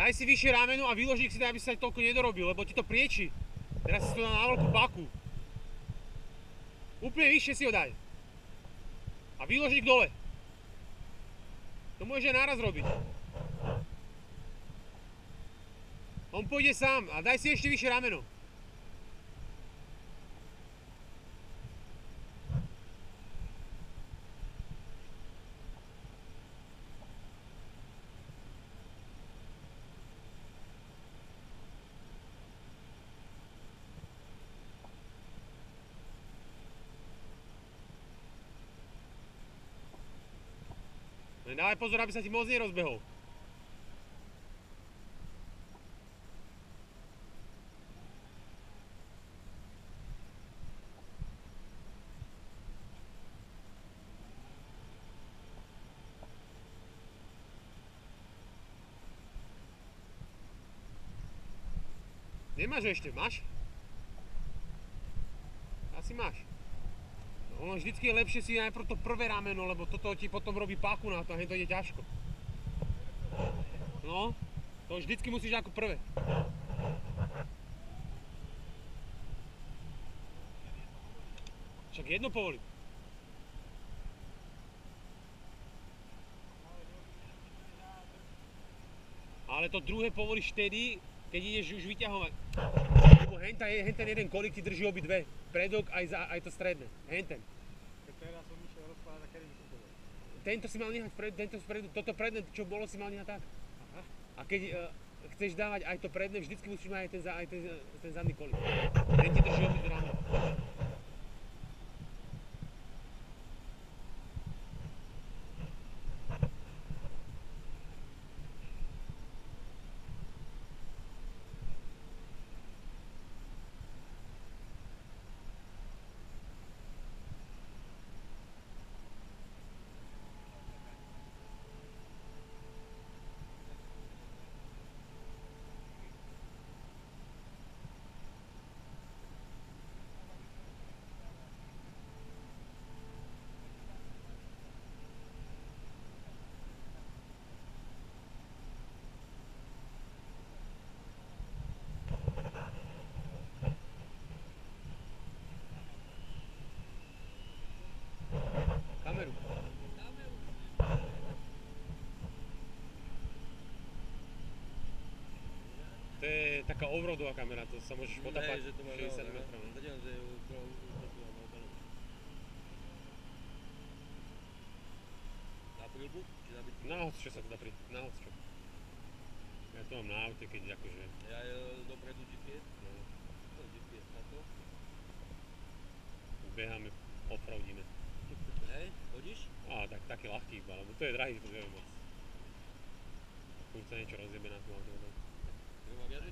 Daj si vyššie rameno a výložník si daj, aby sa toľko nedorobil, lebo ti to prieči. Teraz si to dá na veľkú paku. Úplne vyššie si ho daj. A výložník dole. To môžeš aj naraz robiť. On pôjde sám a daj si ešte vyššie rameno. Dávaj pozor, aby sa ti moc nerozbehol. Nemáš ho ešte, máš? Asi máš. No, vždycky je lepšie si najprv to prvé rameno, lebo toto ti potom robí páku na to a to ide ťažko. No, to vždycky musíš ako prvé. Však jedno povolí. Ale to druhé povolíš vtedy, keď ideš už vyťahovať. Lebo henten jeden kolík ti drží obidve. Predok aj to stredné. Henten. Teraz som išiel rozkladať, a kedy by som to bol? Tento si mal nehať vpredu, toto predné, čo bolo, si mal nehať tak. Aha. A keď chceš dávať aj to predné, vždycky musíš mať aj ten zadný kolík. Ten ti drží obidve ramena. Kameru. To je taká offroadová kamera, to sa môžeš potapať 60 metrov. Na prílbu? Či na bytku? Na hocčo sa to dá na hocčo. Ja to mám na aute, keď akože... Ja dopredu GPS? No. To je GPS na to. Beháme, offroadíme. Hej, chodíš? Á, tak taký ľahký iba, lebo to je drahý, to je moc. Furt sa niečo rozjebe na tom auto. Treba viac?